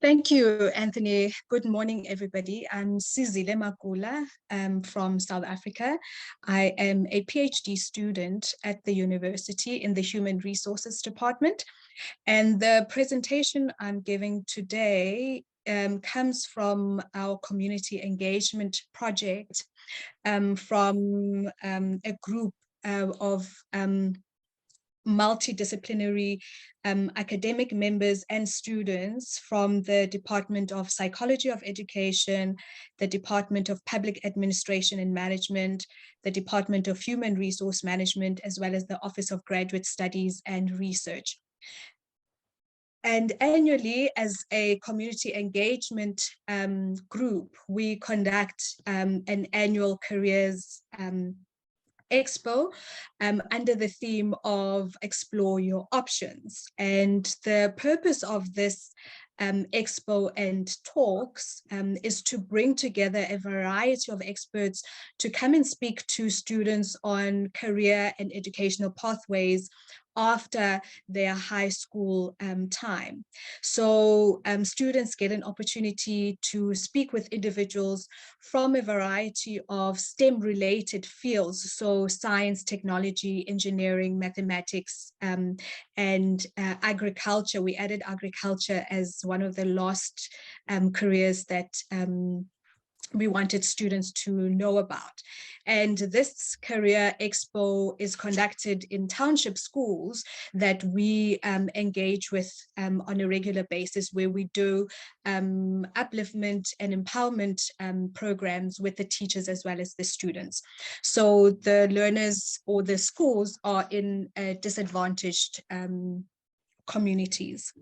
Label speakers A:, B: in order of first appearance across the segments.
A: Thank you, Anthony. Good morning, everybody. I'm Sizile Makola from South Africa. I am a PhD student at the university in the Human Resources Department. And the presentation I'm giving today comes from our community engagement project from a group of multidisciplinary academic members and students from the Department of Psychology of Education, the Department of Public Administration and Management, the Department of Human Resource Management, as well as the Office of Graduate Studies and Research. And annually, as a community engagement group, we conduct an annual careers Expo under the theme of Explore Your Options. And the purpose of this expo and talks is to bring together a variety of experts to come and speak to students on career and educational pathways after their high school time. So students get an opportunity to speak with individuals from a variety of STEM-related fields, so science, technology, engineering, mathematics, and agriculture. We added agriculture as one of the last careers that we wanted students to know about. And this career expo is conducted in township schools that we engage with on a regular basis, where we do upliftment and empowerment programs with the teachers as well as the students. So the learners or the schools are in disadvantaged communities.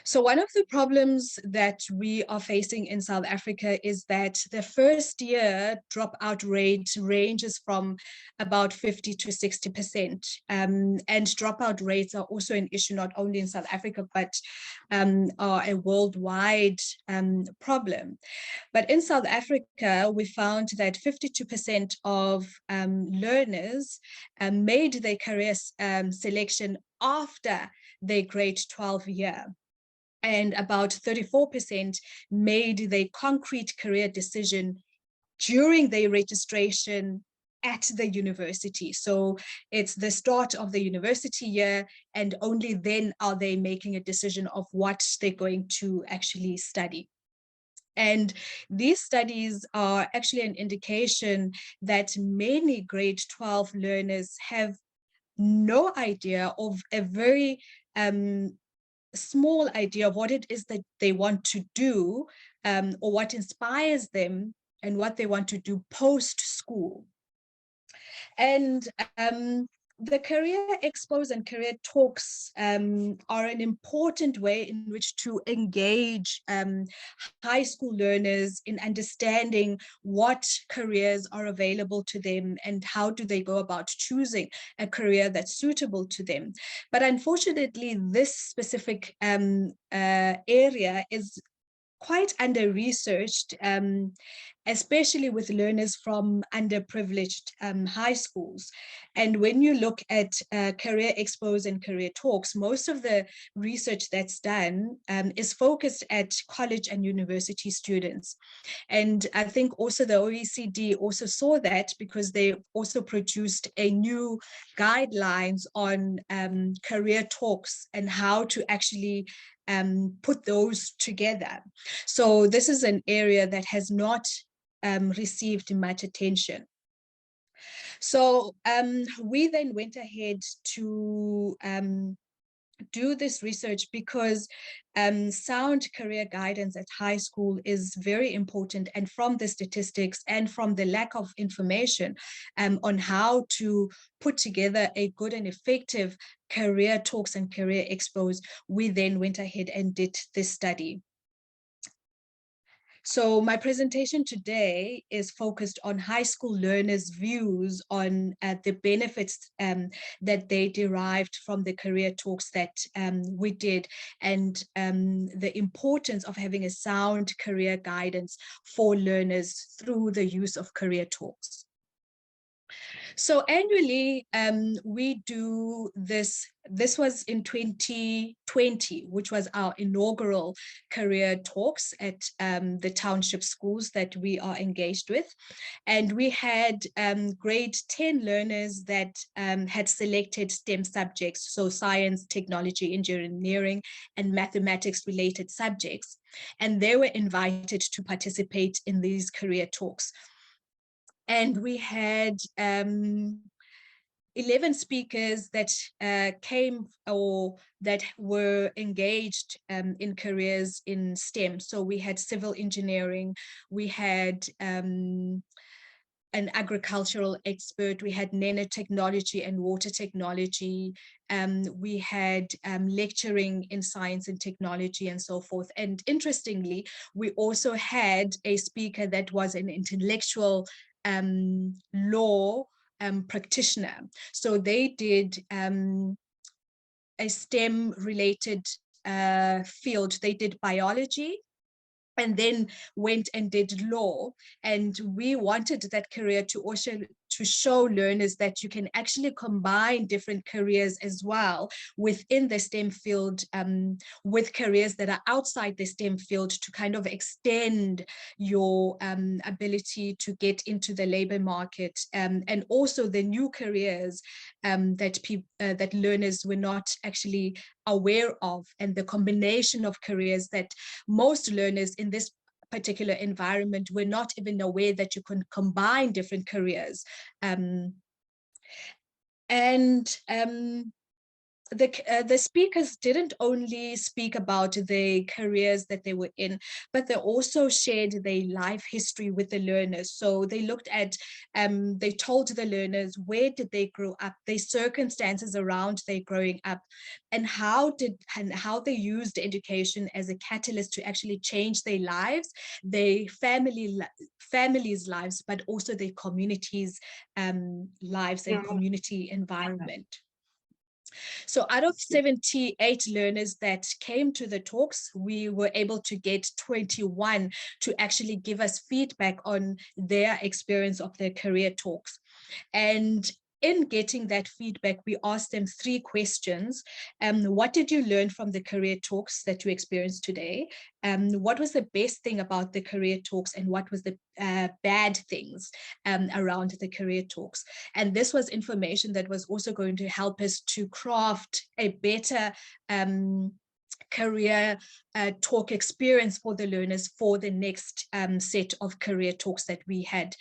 A: So one of the problems that we are facing in South Africa is that the first year dropout rate ranges from about 50 to 60%. And dropout rates are also an issue not only in South Africa, but are a worldwide problem. But in South Africa, we found that 52% of learners made their career selection after their grade 12 year. And about 34% made their concrete career decision during their registration at the university. So it's the start of the university year, and only then are they making a decision of what they're going to actually study. And these studies are actually an indication that many grade 12 learners have no idea of a very small idea of what it is that they want to do, or what inspires them and what they want to do post-school. And the career expos and career talks are an important way in which to engage high school learners in understanding what careers are available to them and how do they go about choosing a career that's suitable to them. But unfortunately, this specific area is quite under-researched, especially with learners from underprivileged high schools. And when you look at career expos and career talks, most of the research that's done is focused at college and university students. And I think also the OECD also saw that, because they also produced a new guidelines on career talks and how to actually put those together. So this is an area that has not received much attention. So we then went ahead to do this research because sound career guidance at high school is very important. And from the statistics and from the lack of information on how to put together a good and effective career talks and career expos, we then went ahead and did this study. So my presentation today is focused on high school learners' views on the benefits that they derived from the career talks that we did, and the importance of having a sound career guidance for learners through the use of career talks. So annually, we do this. This was in 2020, which was our inaugural career talks at the township schools that we are engaged with. And we had grade 10 learners that had selected STEM subjects, so science, technology, engineering, and mathematics related subjects. And they were invited to participate in these career talks. And we had 11 speakers that came or that were engaged in careers in STEM. So we had civil engineering, we had an agricultural expert, we had nanotechnology and water technology, we had lecturing in science and technology and so forth. And interestingly, we also had a speaker that was an intellectual law practitioner. So they did a STEM related field. They did biology, and then went and did law. And we wanted that career to also to show learners that you can actually combine different careers as well within the STEM field with careers that are outside the STEM field to kind of extend your ability to get into the labor market, and also the new careers that learners were not actually aware of, and the combination of careers that most learners in this particular environment were not even aware that you can combine different careers. The speakers didn't only speak about the careers that they were in, but they also shared their life history with the learners. So they looked at, they told the learners where did they grow up, their circumstances around their growing up, and how they used education as a catalyst to actually change their lives, their families' lives, but also their communities' lives and community environment. So out of 78 learners that came to the talks, we were able to get 21 to actually give us feedback on their experience of their career talks. And in getting that feedback, we asked them 3 questions. What did you learn from the career talks that you experienced today? What was the best thing about the career talks, and what was the bad things around the career talks? And this was information that was also going to help us to craft a better career talk experience for the learners for the next set of career talks that we had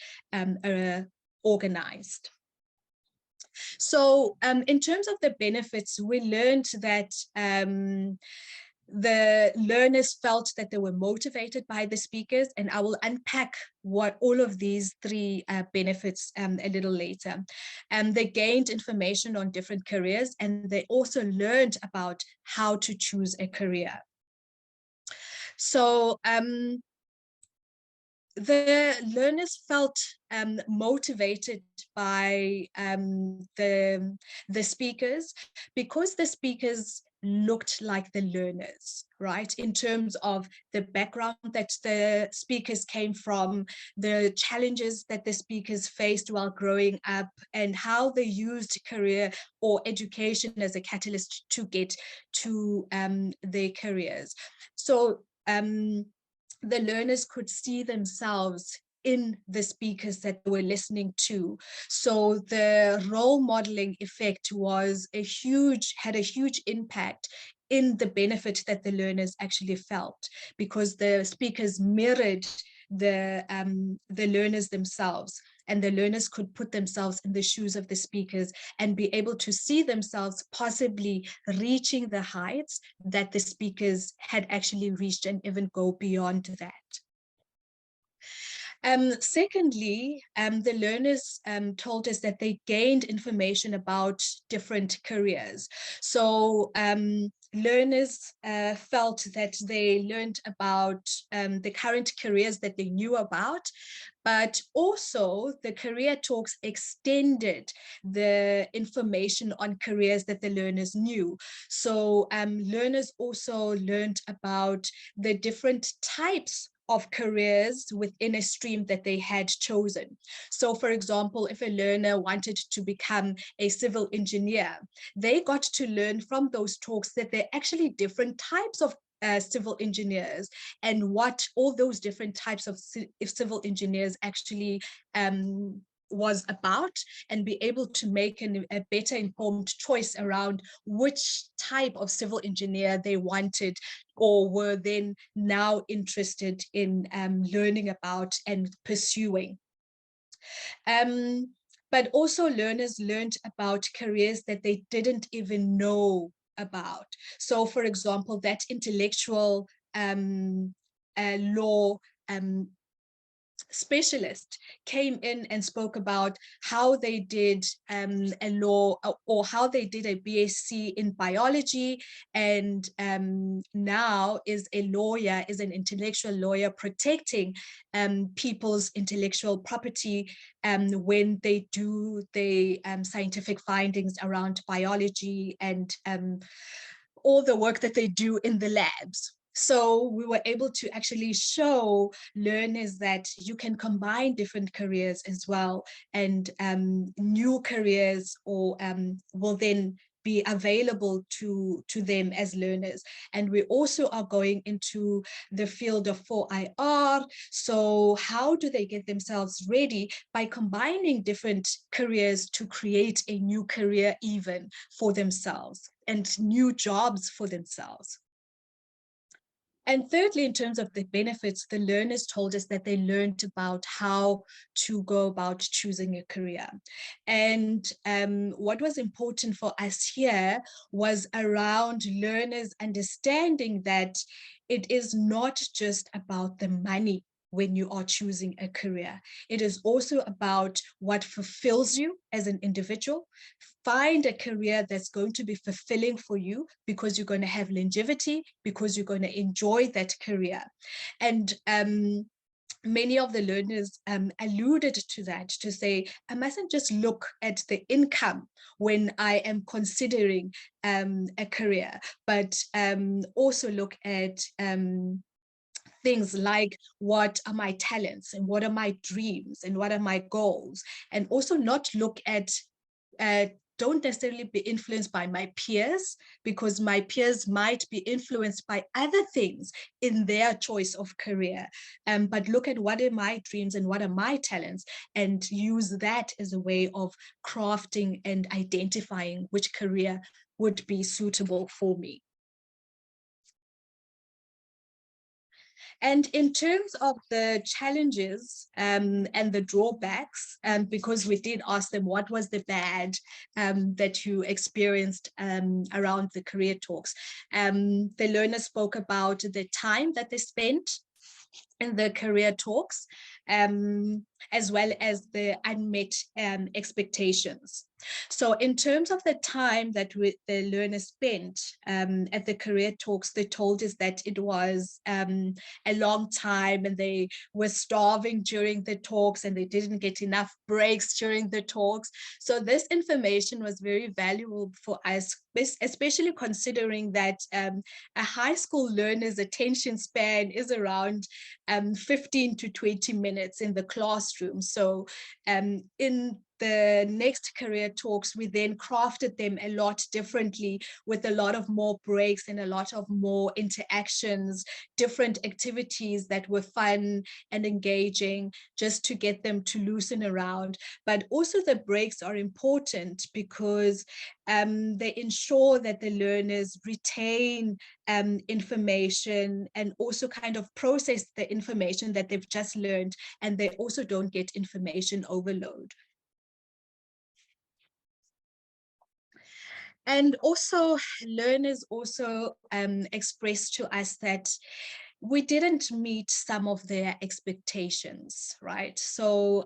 A: organized. So in terms of the benefits, we learned that the learners felt that they were motivated by the speakers, and I will unpack what all of these 3 benefits a little later. They gained information on different careers, and they also learned about how to choose a career. So the learners felt motivated by the speakers, because the speakers looked like the learners, right? In terms of the background that the speakers came from, the challenges that the speakers faced while growing up, and how they used career or education as a catalyst to get to their careers. So the learners could see themselves in the speakers that they were listening to. So the role modeling effect had a huge impact in the benefit that the learners actually felt, because the speakers mirrored the learners themselves, and the learners could put themselves in the shoes of the speakers and be able to see themselves possibly reaching the heights that the speakers had actually reached, and even go beyond that. Secondly, the learners told us that they gained information about different careers. So learners felt that they learned about the current careers that they knew about, but also the career talks extended the information on careers that the learners knew. So learners also learned about the different types of careers within a stream that they had chosen. So for example, if a learner wanted to become a civil engineer, they got to learn from those talks that there are actually different types of civil engineers, and what all those different types of civil engineers actually was about, and be able to make a better informed choice around which type of civil engineer they wanted or were then now interested in learning about and pursuing. But also learners learned about careers that they didn't even know about. So for example, that intellectual law specialist came in and spoke about how they did a law, or how they did a BSc in biology, and now is a lawyer, is an intellectual lawyer protecting people's intellectual property when they do the scientific findings around biology and all the work that they do in the labs. So we were able to actually show learners that you can combine different careers as well, and new careers or will then be available to them as learners. And we also are going into the field of 4IR. So how do they get themselves ready? By combining different careers to create a new career even for themselves and new jobs for themselves. And thirdly, in terms of the benefits, the learners told us that they learned about how to go about choosing a career. And what was important for us here was around learners understanding that it is not just about the money when you are choosing a career. It is also about what fulfills you as an individual. Find a career that's going to be fulfilling for you, because you're going to have longevity, because you're going to enjoy that career. And many of the learners alluded to that, to say, I mustn't just look at the income when I am considering a career, but also look at things like, what are my talents and what are my dreams and what are my goals, and also not look at don't necessarily be influenced by my peers, because my peers might be influenced by other things in their choice of career, but look at what are my dreams and what are my talents, and use that as a way of crafting and identifying which career would be suitable for me. And in terms of the challenges and the drawbacks, because we did ask them what was the bad that you experienced around the career talks, the learners spoke about the time that they spent in the career talks, as well as the unmet expectations. So in terms of the time that the learners spent at the career talks, they told us that it was a long time, and they were starving during the talks, and they didn't get enough breaks during the talks. So this information was very valuable for us, especially considering that a high school learner's attention span is around 15 to 20 minutes in the classroom. So in the next career talks, we then crafted them a lot differently, with a lot of more breaks and a lot of more interactions, different activities that were fun and engaging, just to get them to loosen around. But also the breaks are important, because they ensure that the learners retain information, and also kind of process the information that they've just learned, and they also don't get information overload. And also learners also expressed to us that we didn't meet some of their expectations, right? So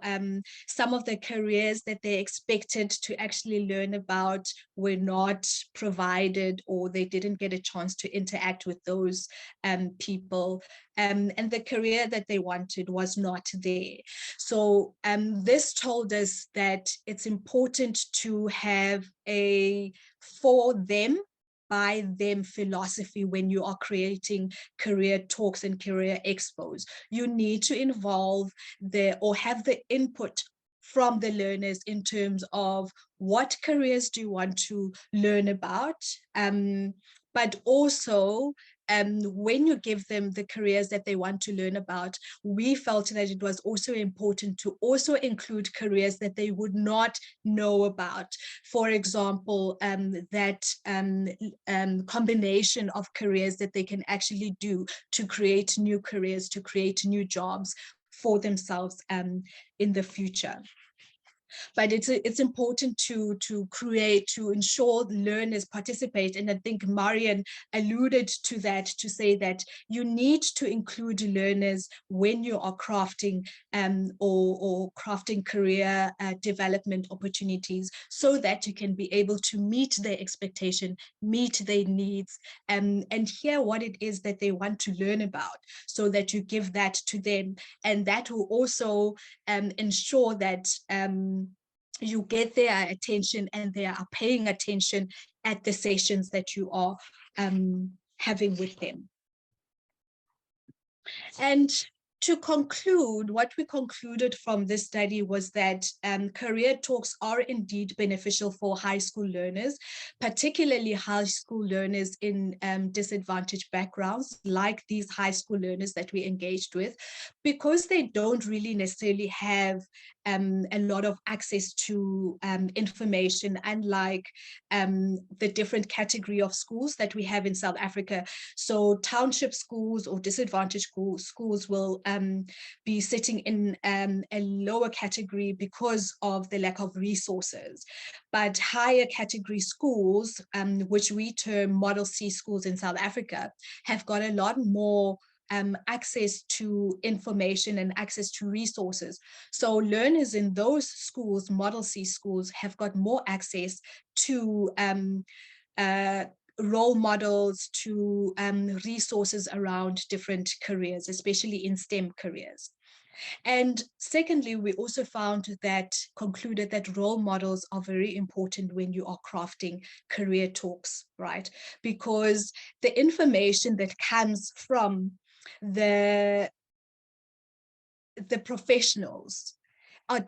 A: some of the careers that they expected to actually learn about were not provided, or they didn't get a chance to interact with those people. And the career that they wanted was not there. So this told us that it's important to have a for them buy them philosophy when you are creating career talks and career expos. You need to involve or have the input from the learners in terms of what careers do you want to learn about, but also when you give them the careers that they want to learn about, we felt that it was also important to also include careers that they would not know about. For example, that combination of careers that they can actually do to create new careers, to create new jobs for themselves in the future. But it's important to ensure learners participate. And I think Marian alluded to that, to say that you need to include learners when you are crafting or crafting career development opportunities, so that you can be able to meet their expectation, meet their needs, and hear what it is that they want to learn about, so that you give that to them. And that will also ensure that you get their attention and they are paying attention at the sessions that you are having with them. And to conclude, what we concluded from this study was that career talks are indeed beneficial for high school learners, particularly high school learners in disadvantaged backgrounds, like these high school learners that we engaged with, because they don't really necessarily have a lot of access to information, unlike the different category of schools that we have in South Africa. So township schools or disadvantaged schools will be sitting in a lower category because of the lack of resources. But higher category schools, which we term Model C schools in South Africa, have got a lot more access to information and access to resources. So learners in those schools, Model C schools, have got more access to role models, to resources around different careers, especially in STEM careers. And secondly, we also concluded that role models are very important when you are crafting career talks, right? Because the information that comes from the professionals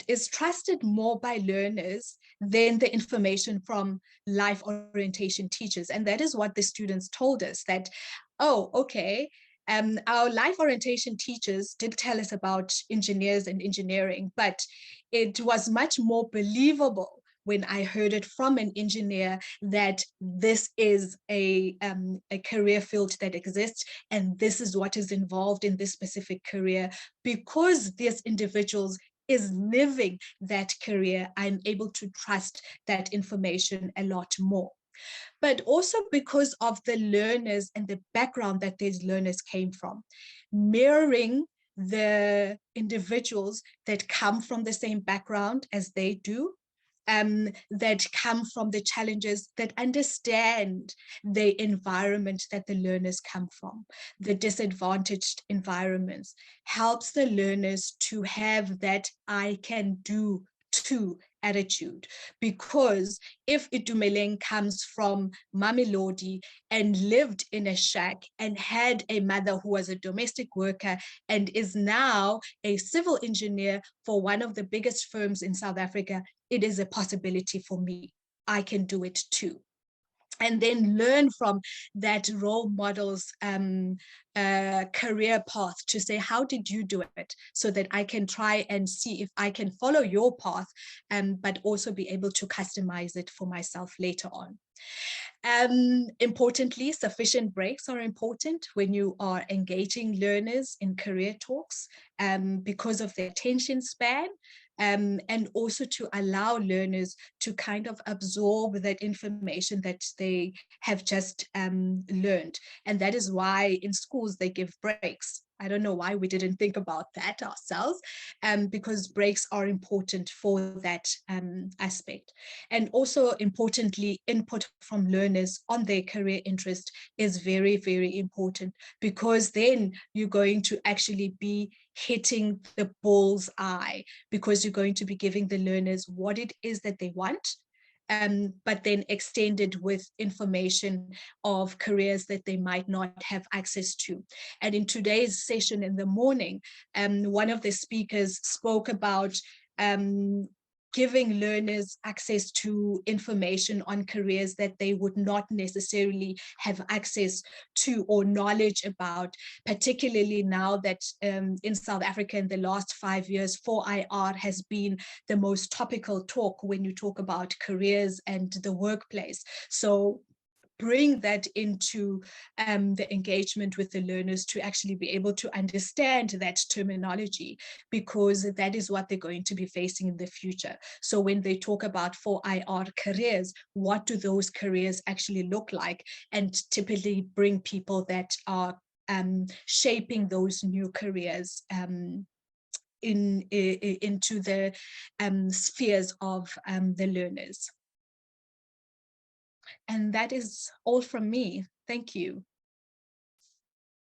A: is trusted more by learners than the information from life orientation teachers. And that is what the students told us, that, oh, okay, our life orientation teachers did tell us about engineers and engineering, but it was much more believable when I heard it from an engineer that this is a career field that exists, and this is what is involved in this specific career. Because these individuals is living that career, I'm able to trust that information a lot more. But also because of the learners and the background that these learners came from, mirroring the individuals that come from the same background as they do, that come from the challenges, that understand the environment that the learners come from, the disadvantaged environments, helps the learners to have that I can do too attitude. Because if Itumeleng comes from Mamelodi and lived in a shack and had a mother who was a domestic worker and is now a civil engineer for one of the biggest firms in South Africa, it is a possibility for me. I can do it too. And then learn from that role model's career path to say, how did you do it? So that I can try and see if I can follow your path, but also be able to customize it for myself later on. Importantly, sufficient breaks are important when you are engaging learners in career talks, because of their attention span, and also to allow learners to kind of absorb that information that they have just learned. And that is why in schools they give breaks. I don't know why we didn't think about that ourselves, because breaks are important for that aspect. And also importantly, input from learners on their career interest is very, very important, because then you're going to actually be hitting the bull's eye, because you're going to be giving the learners what it is that they want, but then extended with information of careers that they might not have access to. And in today's session in the morning, one of the speakers spoke about giving learners access to information on careers that they would not necessarily have access to or knowledge about, particularly now that in South Africa in the last 5 years, 4IR has been the most topical talk when you talk about careers and the workplace. So bring that into the engagement with the learners to actually be able to understand that terminology, because that is what they're going to be facing in the future. So when they talk about 4IR careers, what do those careers actually look like? And typically bring people that are shaping those new careers into the spheres of the learners. And that is all from me. Thank you.